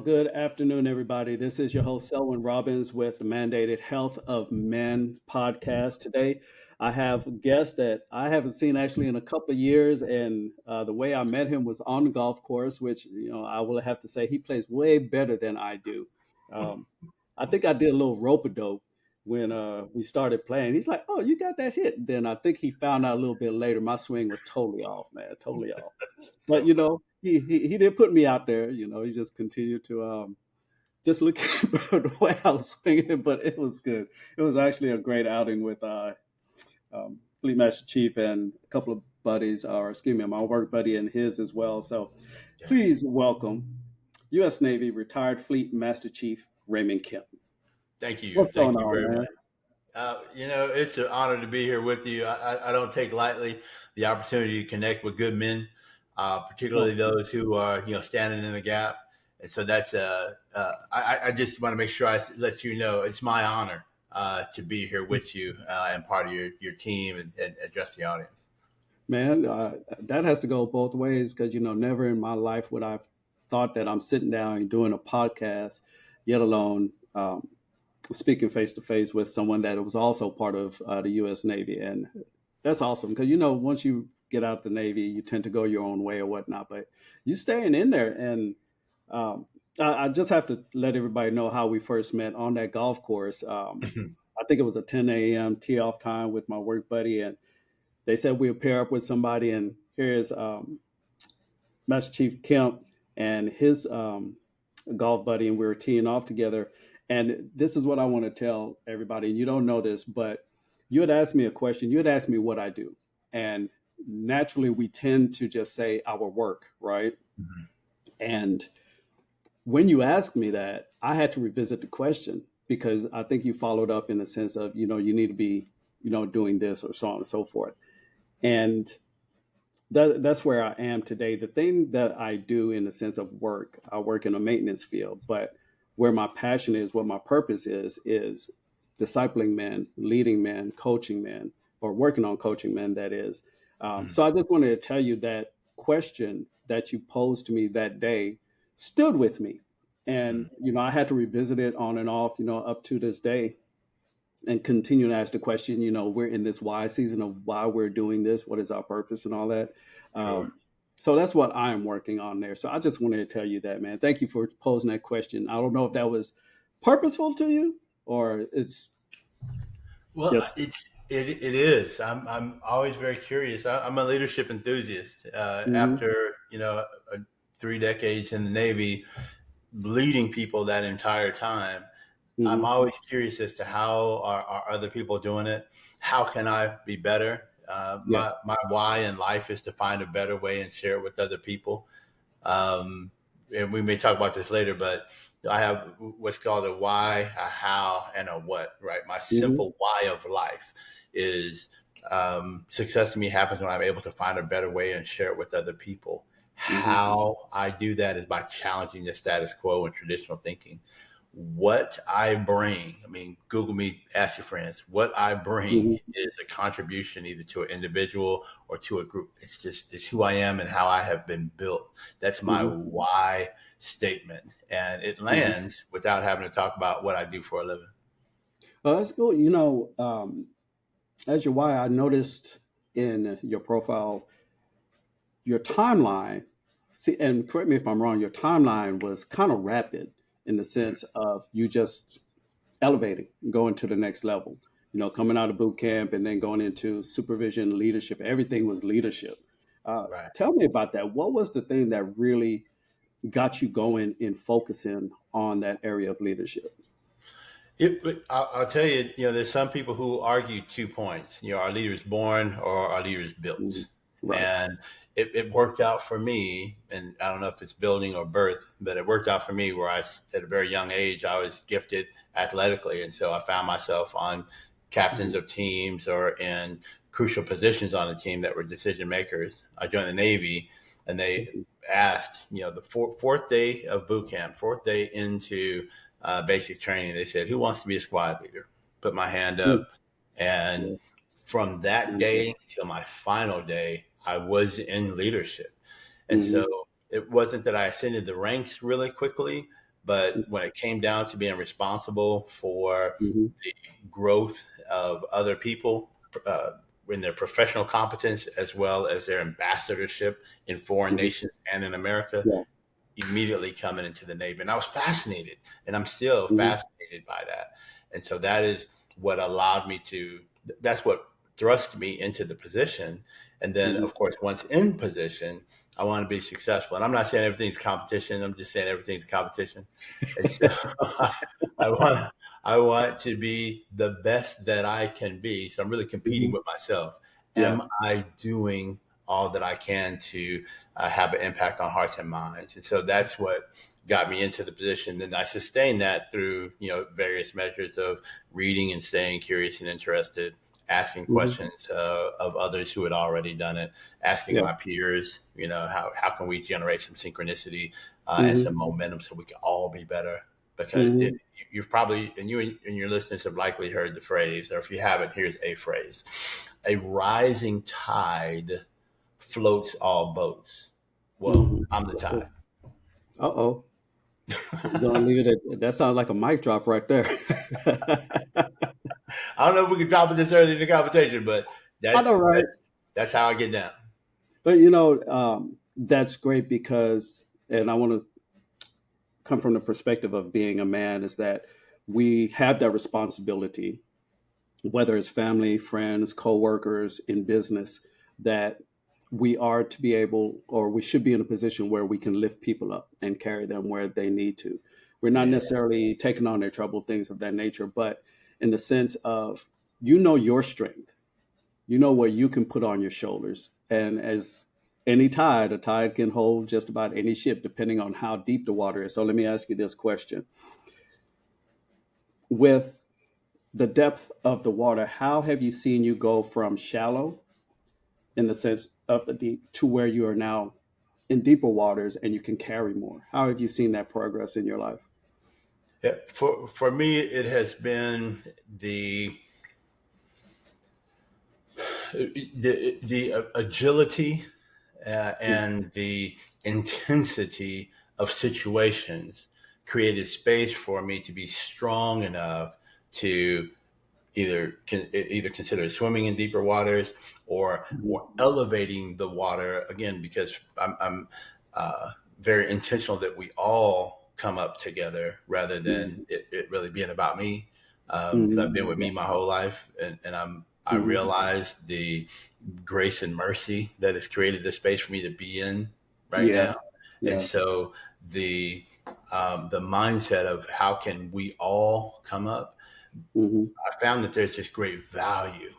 good afternoon, everybody. This is your host, Selwyn Robbins, with the Mandated Health of Men podcast. Today, I have a guest that I haven't seen actually in a couple of years, and the way I met him was on the golf course, which I will have to say he plays way better than I do. Um, I think I did a little rope-a-dope when we started playing. He's like, "Oh, you got that hit." Then I think he found out a little bit later my swing was totally off, man, totally off. But he did put me out there. He just continued to just look at the way I was swinging, but it was good. It was actually a great outing with Fleet Master Chief and a couple of buddies, or excuse me, my work buddy and his as well. So please welcome U.S. Navy retired Fleet Master Chief Raymond Kemp. Thank you. What's going Thank you on, very man? much. It's an honor to be here with you. I don't take lightly the opportunity to connect with good men, particularly those who are, standing in the gap. And so I just want to make sure I let you know it's my honor to be here with you and part of your team and address the audience. Man, that has to go both ways because, never in my life would I've thought that I'm sitting down and doing a podcast, yet alone speaking face to face with someone that was also part of the U.S. Navy. And that's awesome because, once you get out the Navy, you tend to go your own way or whatnot, but you staying in there. And I just have to let everybody know how we first met on that golf course. I think it was a 10 a.m. tee off time with my work buddy, and they said we'll pair up with somebody, and here's Master Chief Kemp and his golf buddy, and we were teeing off together. And this is what I want to tell everybody, and you don't know this, but you had asked me a question. You had asked me what I do. And naturally, we tend to just say our work, right? Mhm. And when you asked me that, I had to revisit the question because I think you followed up in the sense of, you need to be, doing this or so on and so forth. And that's where I am today. The thing that I do in the sense of work, I work in a maintenance field, but where my passion is, what my purpose is discipling men, leading men, coaching men, or working on coaching men, that is. So I just wanted to tell you that question that you posed to me that day stood with me. And, I had to revisit it on and off, up to this day and continue to ask the question, we're in this why season of why we're doing this. What is our purpose and all that? Sure. So that's what I'm working on there. So I just wanted to tell you that, man. Thank you for posing that question. I don't know if that was purposeful to you or it's Well, just. it is. I'm always very curious. I'm a leadership enthusiast. Mhm, After 3 decades in the Navy, leading people that entire time, I'm mhm, always curious as to how are other people doing it. How can I be better? yeah. My why in life is to find a better way and share it with other people. Um, and we may talk about this later, but I have what's called a why, a how, and a what, right? My Mhm, simple why of life is success to me happens when I'm able to find a better way and share it with other people. mhm, How I do that is by challenging the status quo and traditional thinking. What I bring, I mean, Google me, ask your friends, what I bring mhm, is a contribution either to an individual or to a group. It's who I am and how I have been built. That's my mhm, why statement. And it mhm. lands without having to talk about what I do for a living. Well, that's cool. As your why, I noticed in your profile, your timeline, see, and correct me if I'm wrong, your timeline was kind of rapid in the sense of you just elevating, going to the next level, coming out of boot camp and then going into supervision, leadership. Everything was leadership. Right. Tell me about that. What was the thing that really got you going in focusing on that area of leadership? I'll tell you, there's some people who argue 2 points. Our leader is born or our leader is Mhm. built. Right. And it worked out for me. And I don't know if it's building or birth, but it worked out for me where at a very young age, I was gifted athletically. And so I found myself on captains Mhm. of teams or in crucial positions on the team that were decision makers. I joined the Navy and they Mhm. asked, the fourth day of boot camp, fourth day into basic training, they said, "Who wants to be a squad leader?" Put my hand Mhm. up, and Yeah. from that Mhm. day till my final day, I was in leadership. And Mhm. so it wasn't that I ascended the ranks really quickly, But when it came down to being responsible for Mm-hmm. the growth of other people, uh, in their professional competence as well as their ambassadorship in foreign Mm-hmm. nations and in America, Yeah. immediately coming into the Navy. And I was fascinated, and I'm still Mm-hmm. fascinated by that. And so that is what allowed me to, that's what thrust me into the position. And then, Mm-hmm. of course, once in position, I want to be successful. And I'm not saying everything's competition. I'm just saying everything's competition. And so I want, I want to be the best that I can be. So I'm really competing Mm-hmm. with myself. Yeah. Am I doing all that I can to have an impact on hearts and minds? And so that's what got me into the position. And I sustained that through, various measures of reading and staying curious and interested, asking Mm-hmm. questions of others who had already done it, asking Yeah. my peers, how can we generate some synchronicity and Mm-hmm. some momentum so we can all be better? Because Mm-hmm. you've probably, and your listeners have likely heard the phrase, or if you haven't, here's a phrase: a rising tide floats all boats. Well, Mm-hmm. I'm the tide. Uh-oh. We're gonna leave it at that. Sounds like a mic drop right there. I don't know if we can drop it this early in the conversation, but I that's know, right? that's, that's how I get down. But that's great because, and I want to come from the perspective of being a man, is that we have that responsibility, whether it's family, friends, coworkers, in business, that we are to be able, or we should be in a position where we can lift people up and carry them where they need to. We're not Yeah, necessarily taking on their trouble, things of that nature, but in the sense of, your strength, what you can put on your shoulders. And as any tide, a tide can hold just about any ship, depending on how deep the water is. So let me ask you this question. With the depth of the water, how have you seen you go from shallow in the sense of the deep to where you are now in deeper waters and you can carry more? How have you seen that progress in your life? yeah. For me, it has been the the agility and the intensity of situations created space for me to be strong enough to either consider swimming in deeper waters Mhm. or elevating the water again, because I'm very intentional that we all come up together rather than Mhm. it really being about me, because Mhm. I've been with Yeah. me my whole life, and I Mhm. realized the grace and mercy that has created this space for me to be in right Yeah. now. And Yeah. so the the mindset of how can we all come up, Mhm. I found that there's just great value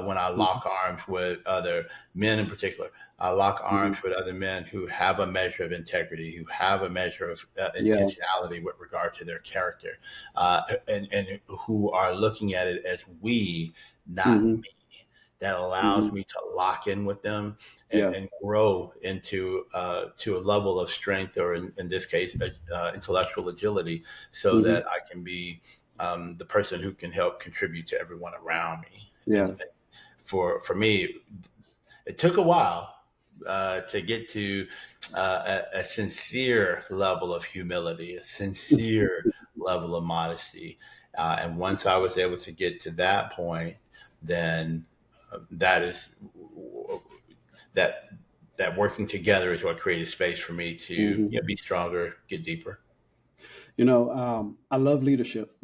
when I Mhm. lock arms with other men in particular. I lock arms Mhm. with other men who have a measure of integrity, who have a measure of Yeah. intentionality with regard to their character, and who are looking at it as we, not Mhm. me. That allows Mhm. me to lock in with them Yeah. and grow into to a level of strength, or in this case, intellectual agility, so Mhm. that I can be the person who can help contribute to everyone around me. And Yeah. for me, it took a while to get to a sincere level of humility, a sincere level of modesty. And once I was able to get to that point, then that is that that working together is what created space for me to Mhm. be stronger, get deeper. I love leadership.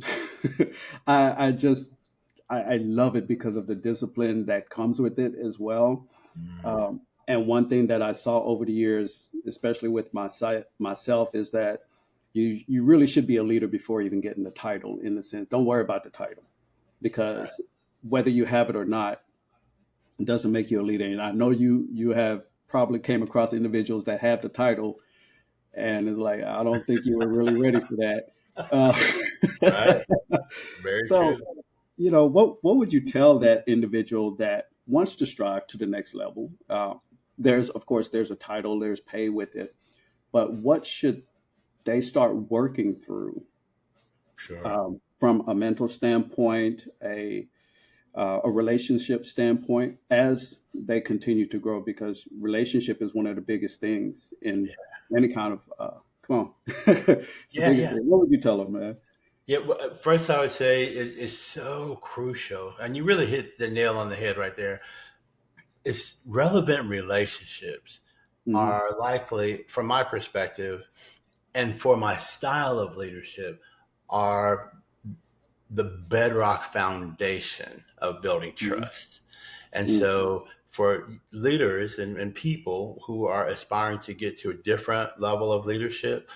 I love it because of the discipline that comes with it as well. Mm, And one thing that I saw over the years, especially with myself, is that you really should be a leader before even getting the title. In the sense, don't worry about the title, right. because whether you have it or not, it doesn't make you a leader. And I know you have probably came across individuals that have the title, and it's like, I don't think you were really ready for that. Right. Very So, true. what would you tell that individual that wants to strive to the next level? There's, of course, there's a title, there's pay with it, but what should they start working through, Sure. from a mental standpoint, a relationship standpoint, as they continue to grow? Because relationship is one of the biggest things in any kind of Come on. It's the Yeah, biggest yeah. thing. What would you tell them, man? Yeah, well, first I would say it's so crucial, and you really hit the nail on the head right there. It's relevant relationships Mm-hmm. are likely, from my perspective, and for my style of leadership, are the bedrock foundation of building Mm-hmm. trust. And so, for leaders and people who are aspiring to get to a different level of leadership,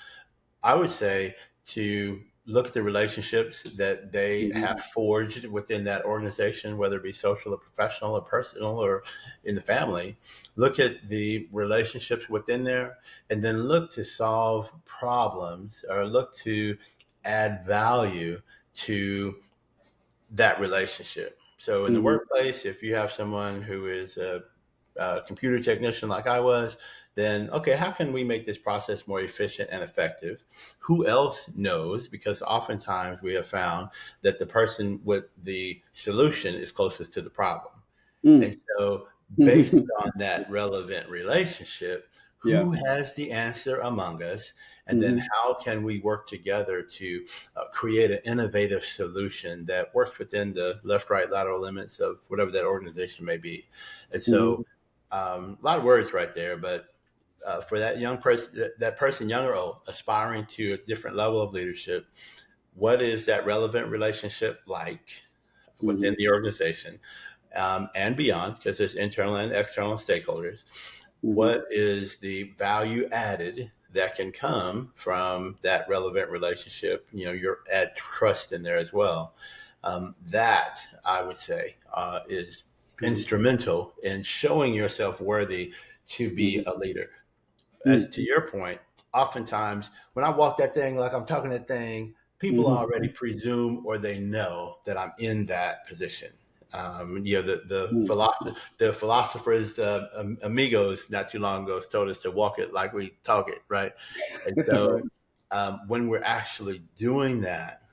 I would say to look at the relationships that they Mm-hmm. have forged within that organization, whether it be social or professional or personal or in the family. Look at the relationships within there, and then look to solve problems or look to add value to that relationship. So in the Mm-hmm. workplace, if you have someone who is a computer technician like I was, then okay, how can we make this process more efficient and effective? Who else knows? Because oftentimes we have found that the person with the solution is closest to the problem. And so, based Mm-hmm. on that relevant relationship, Yeah. who has the answer among us? And then, Mm-hmm. how can we work together to create an innovative solution that works within the left, right, lateral limits of whatever that organization may be? And Mm-hmm. so, a lot of words right there, but for that young person, that person, young or old, aspiring to a different level of leadership, what is that relevant relationship like Mm-hmm. within the organization? And beyond, because there's internal and external stakeholders. Mm-hmm. What is the value added that can come from that relevant relationship? You know, you're add trust in there as well. That I would say is instrumental in showing yourself worthy to be Mm-hmm. a leader. As Mm-hmm. to your point, oftentimes when I walk that thing, like I'm talking that thing, people Mm-hmm. already presume or they know that I'm in that position. You know, the philosophers, amigos, not too long ago, told us to walk it like we talk it, right? And so, Right. when we're actually doing that,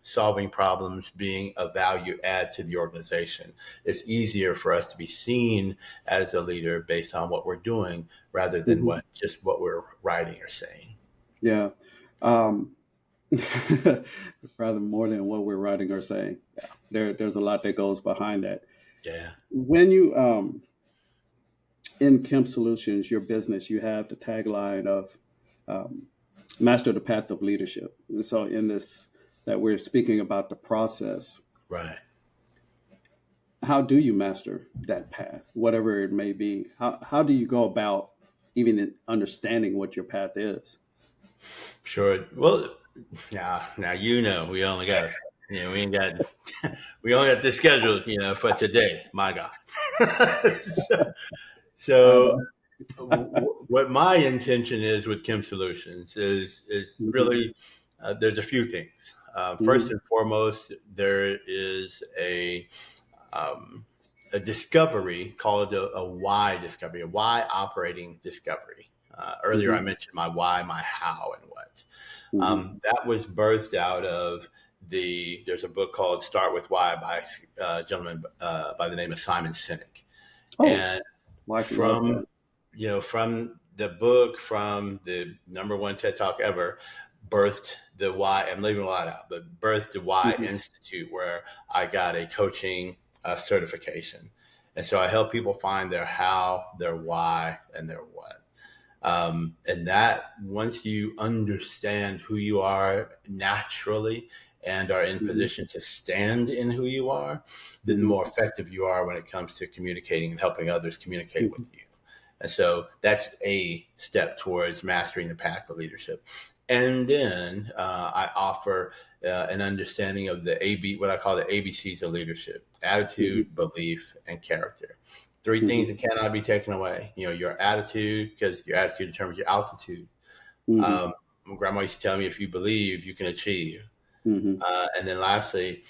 solving problems, being a value add to the organization, it's easier for us to be seen as a leader based on what we're doing rather than Mm-hmm. what we're writing or saying. Yeah. Um, rather more than what we're writing or saying. Yeah. There's a lot that goes behind that. Yeah. When you in Kemp Solutions, your business, you have the tagline of um, master the path of leadership. And so in this that we're speaking about the process, Right. how do you master that path, whatever it may be? How do you go about even understanding what your path is? Sure. Well, now you know we only got we ain't got we only got this scheduled for today. My God. so, I so know. what my intention is with Kim Solutions is Hmm. really there's a few things. First Hmm. and foremost, there is um, a discovery called a why discovery, a why operating discovery. Earlier, I Hmm. mentioned my why, my how, and what. Hmm. That was birthed out of there's a book called Start With Why by a gentleman by the name of Simon Sinek. Oh, And like and love from that. from the book, from the number one TED Talk ever, birthed the Why. I'm leaving a lot out, but birthed the Why Hmm. Institute, where I got a coaching certification, and so I help people find their how, their why, and their what. And that once you understand who you are naturally and are in Hmm. position to stand in who you are, then the Hmm. more effective you are when it comes to communicating and helping others communicate with Hmm. you. And so that's a step towards mastering the path to leadership. And then I offer an understanding of the what I call the ABCs of leadership: Hmm. attitude, belief, and character. Three things that cannot be taken away. You know, your attitude, because your attitude determines your altitude. Hmm. Um, my grandma used to tell me, if you believe, you can achieve. Hmm. And then lastly,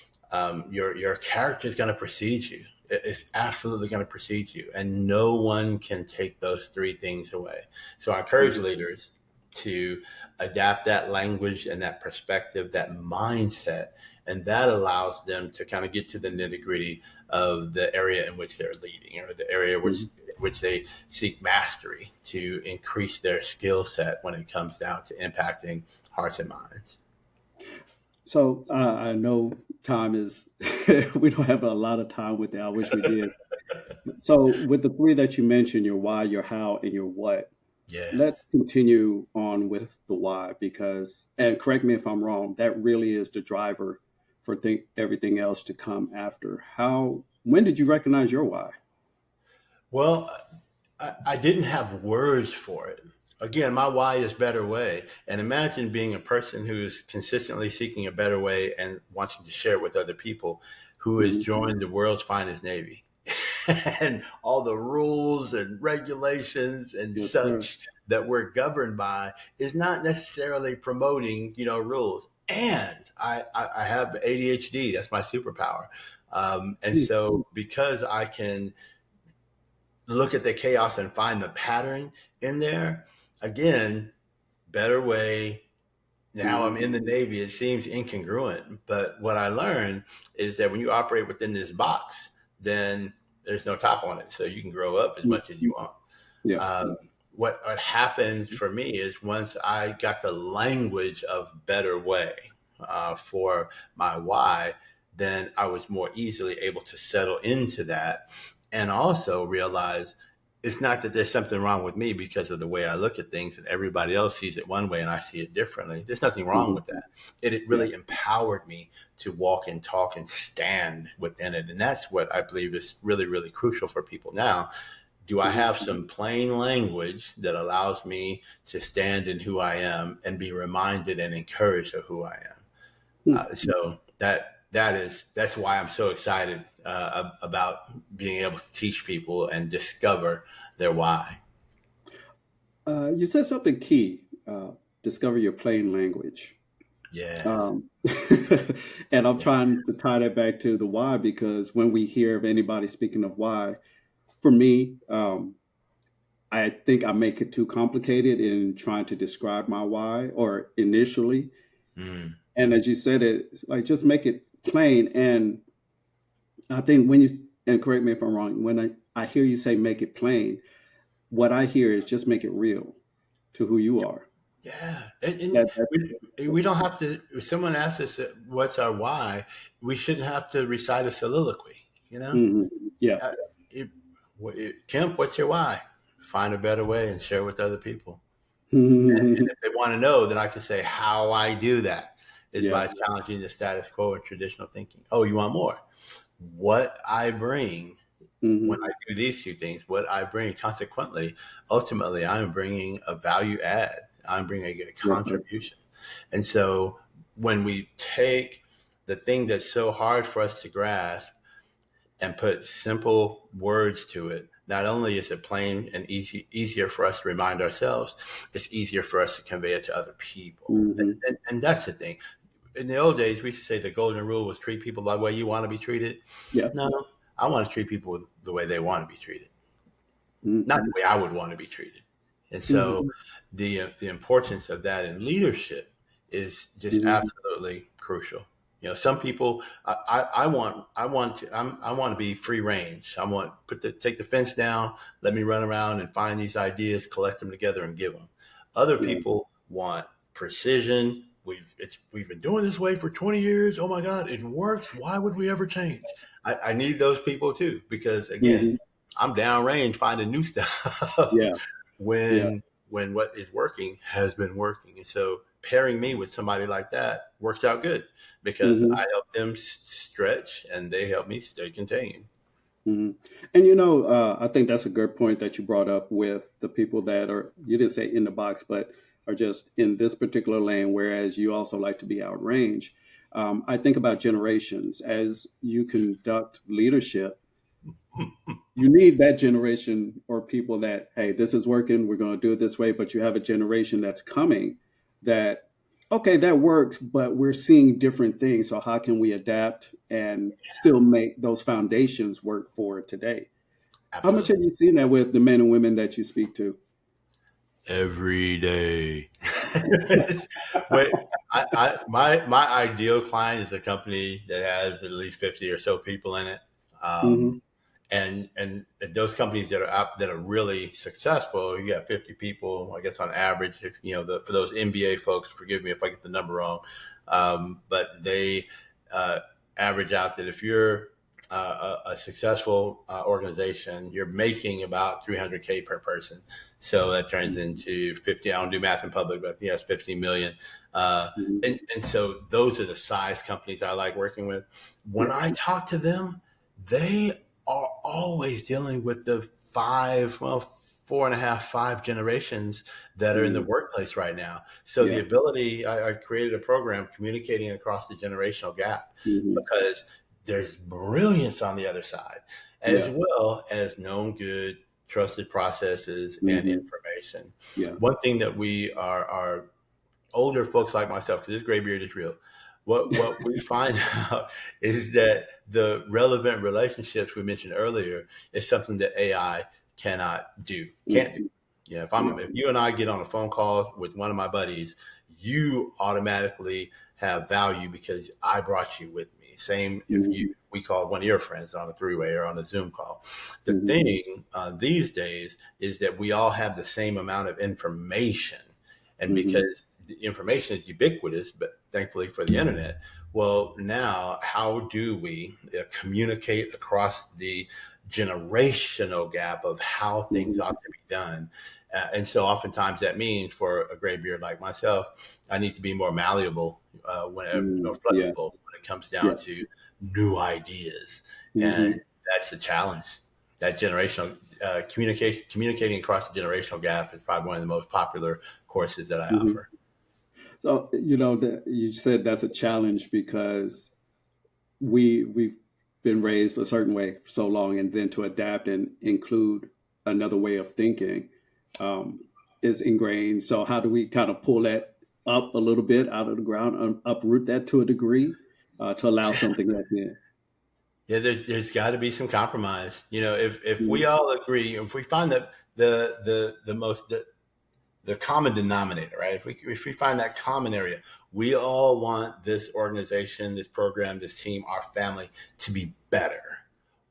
your character is going to precede you. It's absolutely going to precede you, and no one can take those three things away. So I encourage Hmm. leaders to adapt that language and that perspective, that mindset, and that allows them to kind of get to the nitty gritty of the area in which they're leading, or the area which Hmm. which they seek mastery to increase their skill set when it comes down to impacting hearts and minds. So I know time is, we don't have a lot of time with it. I wish we did. So with the three that you mentioned, your why, your how, and your what, Yeah. let's continue on with the why because, and correct me if I'm wrong, that really is the driver for everything else to come after. When did you recognize your why? Well, I didn't have words for it. Again, my why is better way. And imagine being a person who's consistently seeking a better way and wanting to share it with other people who has Hmm. joined the world's finest Navy. And all the rules and regulations and Yes, sir. such that we're governed by is not necessarily promoting, rules. And I have ADHD. That's my superpower. And so because I can look at the chaos and find the pattern in there. Again, better way. Now I'm Mm-hmm. in the Navy. It seems incongruent, but what I learned is that when you operate within this box, then there's no top on it, so you can grow up as much as you want. Yeah. Um, what happened for me is once I got the language of better way for my why, then I was more easily able to settle into that and also realize it's not that there's something wrong with me because of the way I look at things and everybody else sees it one way and I see it differently. There's nothing wrong Hmm. with that. It Yeah. really empowered me to walk and talk and stand within it. And that's what I believe is really, really crucial for people now. Do I Hmm. have some plain language that allows me to stand in who I am and be reminded and encouraged of who I am? So that's why I'm so excited about being able to teach people and discover their why. You said something key. Discover your plain language. Yes. Um, and I'm trying to tie that back to the why because when we hear of anybody speaking of why, for me, I think I make it too complicated in trying to describe my why or initially. Mm. And as you said, it's like just make it plain. And I think when you, and correct me if I'm wrong, when I hear you say make it plain, what I hear is just make it real to who you are. Yeah. And That, we don't have to, if someone asks us what's our why, we shouldn't have to recite a soliloquy, you know? mhm. Yeah. Uh, it, Kemp, what's your why? Find a better way and share with other people. And if they want to know, then I can say how I do that is Yeah. by challenging the status quo and traditional thinking. Oh, you want more? What I bring when Hmm. I do these two things, what I bring, consequently, ultimately, I'm bringing a value add. I'm bringing a Yes, sir. contribution. And so when we take the thing that's so hard for us to grasp and put simple words to it, not only is it plain and easier for us to remind ourselves, it's easier for us to convey it to other people. Hmm. And that's the thing. In the old days, we used to say the golden rule was treat people the way you want to be treated. Yeah. No, I want to treat people the way they want to be treated, not Hmm. the way I would want to be treated. And so Hmm. the importance of that in leadership is just Hmm. absolutely crucial. Some people I want to be free range. I want take the fence down, let me run around and find these ideas, collect them together, and give them. Other Yeah. people want precision. We've been doing this way for 20 years. Oh my God, it works. Why would we ever change? I need those people too because again, Hmm. I'm downrange finding new stuff Yeah. Yeah. when what is working has been working. And so pairing me with somebody like that works out good because Hmm. I help them stretch and they help me stay contained. Hmm. And I think that's a good point that you brought up with the people that are, you didn't say in the box, but are just in this particular lane, whereas you also like to be outrange. I think about generations as you conduct leadership. You need that generation or people that, hey, this is working, we're going to do it this way, but you have a generation that's coming that, okay, that works, but we're seeing different things. So how can we adapt and still make those foundations work for today? How much have Absolutely. you seen that with the men and women that you speak to? Every day. Wait, my ideal client is a company that has at least 50 or so people in it. Um, Hmm. and those companies that are out that are really successful, you got 50 people, I guess on average. If, for those MBA folks, forgive me if I get the number wrong, but they uh, average out that if you're a successful organization, you're making about 300K per person. So that turns into 50. I don't do math in public, but yes, 50 million. Mhm. And so those are the size companies I like working with. When Yeah. I talk to them, they are always dealing with the five, well, four and a half, five generations that are in the Mhm. workplace right now. So the Yeah. ability, I created a program communicating across the generational gap Mhm. because there's brilliance on the other side, as Yeah. well as known good, trusted processes and Mhm. information. Yeah. One thing that we are older folks like myself, because this gray beard is real. What we find out is that the relevant relationships we mentioned earlier is something that AI can't do. Mhm. Yeah. If you and I get on a phone call with one of my buddies, you automatically have value because I brought you with me. Same if Mhm. we call one of your friends on a three-way or on a Zoom call. The Mhm. thing these days is that we all have the same amount of information, and Mhm. because the information is ubiquitous, but thankfully for the internet, well, now how do we communicate across the generational gap of how things Mhm. ought to be done? And so oftentimes that means for a gray beard like myself, I need to be more malleable, or Mhm. Yeah. flexible when it comes down Yeah. to new ideas. And Mhm. that's the challenge. That generational communicating across the generational gap is probably one of the most popular courses that I Mhm. offer. So, that you said that's a challenge because we've been raised a certain way for so long, and then to adapt and include another way of thinking um, is ingrained. So how do we kind of pull that up a little bit out of the ground, uproot that to a degree, to allow something else in? Yeah, there's got to be some compromise. If we Mhm. all agree, if we find that the common denominator, right? If we find that common area, we all want this organization, this program, this team, our family to be better.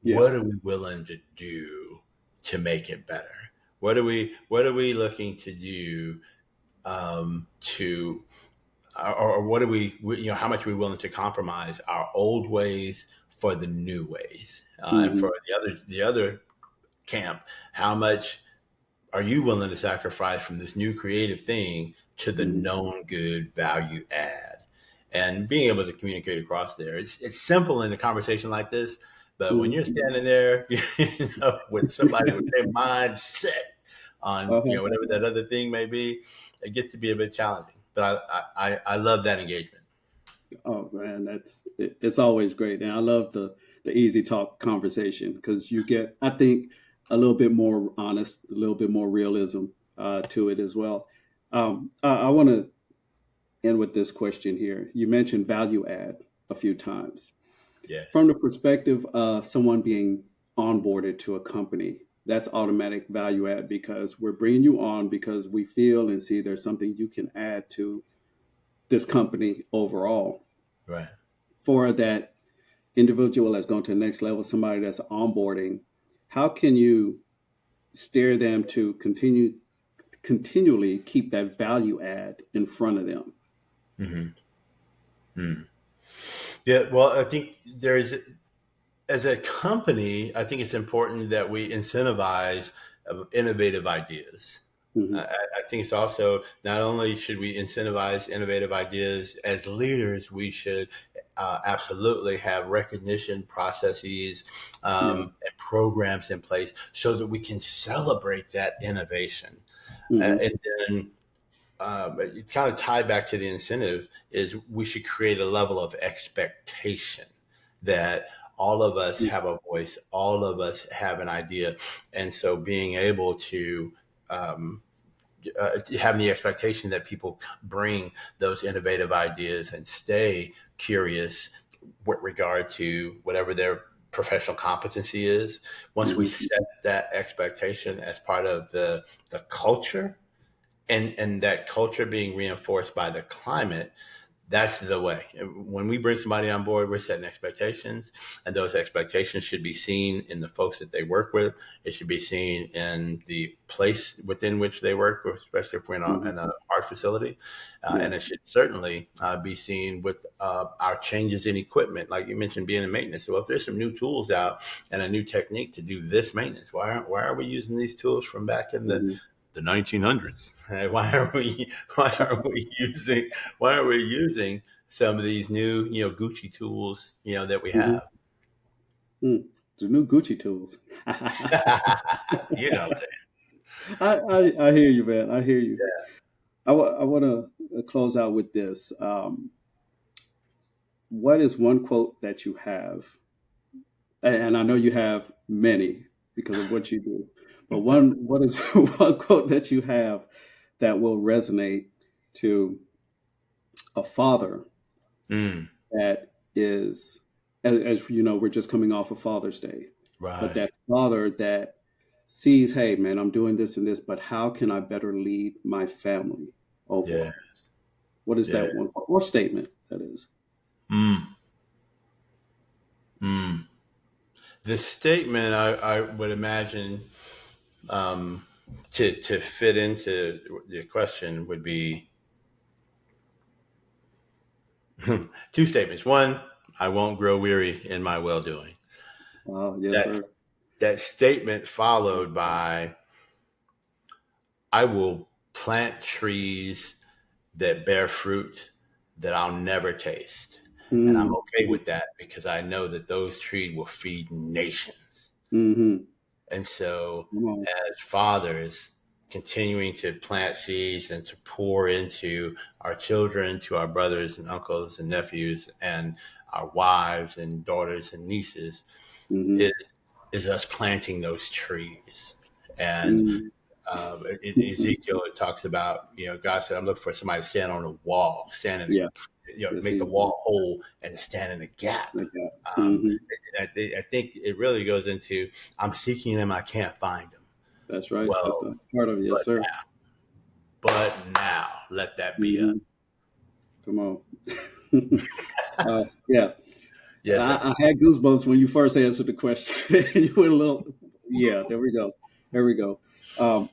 Yeah. What are we willing to do to make it better? What are we looking to do to or what are how much are we willing to compromise our old ways for the new ways? And Hmm. for the other camp, how much are you willing to sacrifice from this new creative thing to the Hmm. known good value add? And being able to communicate across there, it's simple in a conversation like this, but when you're Hmm. standing there, with somebody with their mind set on Uh-huh. whatever that other thing may be, it gets to be a bit challenging. But I love that engagement. Oh man, it's always great, and I love the easy talk conversation because you get, I think, a little bit more honest, a little bit more realism to it as well. I want to end with this question here. You mentioned value add a few times Yeah. from the perspective of someone being onboarded to a company. That's automatic value add because we're bringing you on because we feel and see there's something you can add to this company overall. Right. For that individual that's going to the next level, somebody that's onboarding, how can you steer them to continually keep that value add in front of them? Mm-hmm. Mm. Yeah. Well, I think as a company, I think it's important that we incentivize innovative ideas. I, Hmm. I think it's also not only should we incentivize innovative ideas as leaders, we should absolutely have recognition processes Yeah. and programs in place so that we can celebrate that innovation. Hmm. And then it kind of tied back to the incentive is we should create a level of expectation that all of us have a voice, all of us have an idea, and so being able to um, having the expectation that people bring those innovative ideas and stay curious with regard to whatever their professional competency is. Once we Hmm. set that expectation as part of the culture, and that culture being reinforced by the climate, That's the way. When we bring somebody on board, we're setting expectations, and those expectations should be seen in the folks that they work with. It should be seen in the place within which they work, especially if we're Hmm. in a art facility. Yeah. And it should certainly be seen with our changes in equipment. Like you mentioned, being in maintenance. Well, if there's some new tools out and a new technique to do this maintenance, why are we using these tools from back in Hmm. the 1900s? Why are we using some of these new Gucci tools that we Hmm. have? Mm. The new Gucci tools. You know what I hear you, man. I hear you. I'm I want to close out with this. What is one quote that you have? And I know you have many because of what you do. But saying? what is one quote that you have that will resonate to a father Mm, that is, as you know, we're just coming off of Father's Day, but right. that father that sees, hey, man, I'm doing this and this, but how can I better lead my family Yeah. overall? What is Yeah. that one or statement that is? Mm, mm. The statement I would imagine um, to fit into the question would be two statements. One, I won't grow weary in my well doing. Yes, That sir. that statement followed by I will plant trees that bear fruit that I'll never taste. And I'm Mm, okay with that because I know that those trees will feed nations. mm-hmm. And so, Come on. as fathers, continuing to plant seeds and to pour into our children, to our brothers and uncles and nephews, and our wives and daughters and nieces, Mm-hmm. is, is us planting those trees. And Mm. in Ezekiel, it talks about, God said, I'm looking for somebody to stand on a wall, stand in Yeah. Yes, make the he. wall whole and to stand in a gap. Like that. Um, Hmm. I think it really goes into, I'm seeking them, I can't find them. That's right. That's Well, the part of it. Yes, but sir. now let that be us. Hmm. Come on. Yeah. Yes, sir. I had goosebumps when you first answered the question. You were a little, yeah. There we go. There we go.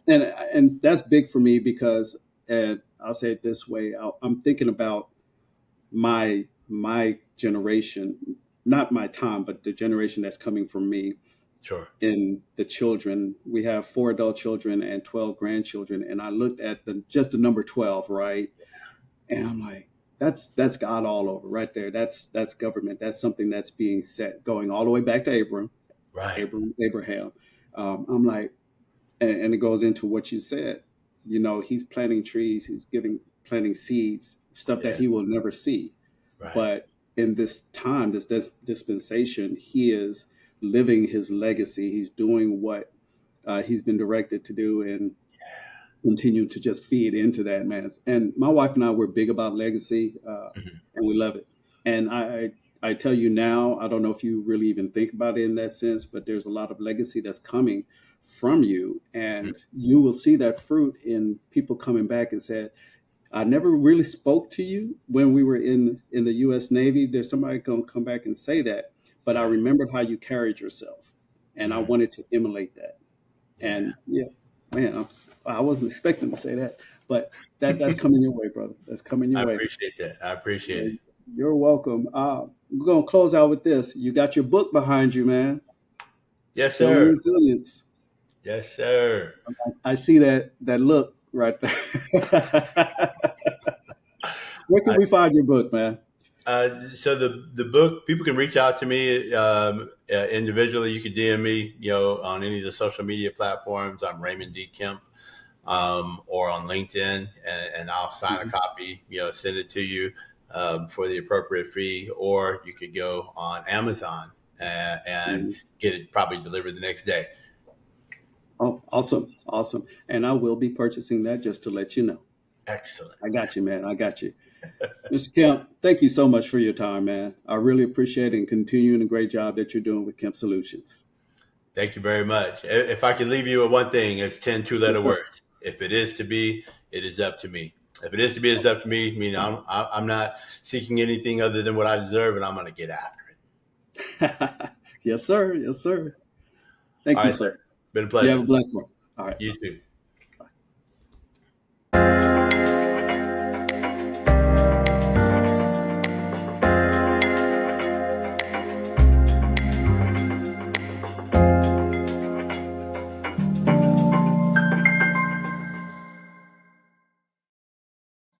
And that's big for me because, and I'll say it this way: I'm thinking about my generation, not my time, but the generation that's coming from me. Sure. In the children, we have 4 adult children and 12 grandchildren, and I looked at just the number 12, right? And I'm like, that's God all over right there. That's government. That's something that's being set, going all the way back to Right. Abraham. I'm like, and it goes into what you said. He's planting trees. He's planting seeds, stuff that Yeah. he will never see. Right. But in this time, this dispensation, he is living his legacy. He's doing what he's been directed to do, and continue to just feed into that, man. And my wife and I were big about legacy, Mhm. and we love it. And I tell you now, I don't know if you really even think about it in that sense, but there's a lot of legacy that's coming from you, and you will see that fruit in people coming back and said, I never really spoke to you when we were in the U.S. Navy. There's somebody going to come back and say that, but I Right. remembered how you carried yourself, and I Mm. wanted to emulate that. Yeah. And yeah, man, I wasn't expecting to say that, but that's coming your way, brother. That's coming your I way. appreciate that. I appreciate it. You're welcome. We're gonna close out with this. You got your book behind you, man. Yes, Showing sir. resilience. Yes, sir. I see that look right there. Where can I, we find your book, man? so the book, people can reach out to me individually. You can DM me, on any of the social media platforms. I'm Raymond D Kemp, or on LinkedIn, and I'll sign a Mhm. copy, send it to you for the appropriate fee. Or you could go on Amazon and Mhm. get it probably delivered the next day. Oh, awesome, awesome. And I will be purchasing that just to let you know. I Excellent. got you, man. I got you. Mr. Kemp, thank you so much for your time, man. I really appreciate it and continuing the great job that you're doing with Kemp Solutions. Thank you very much. If I could leave you with one thing, it's 10 two Yes, letter sir. words. If it is to be, it is up to me. If it is to be, it's up to me. I mean, I'm not seeking anything other than what I deserve, and I'm going to get after it. Yes, sir. Yes, sir. Thank All you, right, sir. sir. Been a You have a pleasure. blessed one. All right. You too.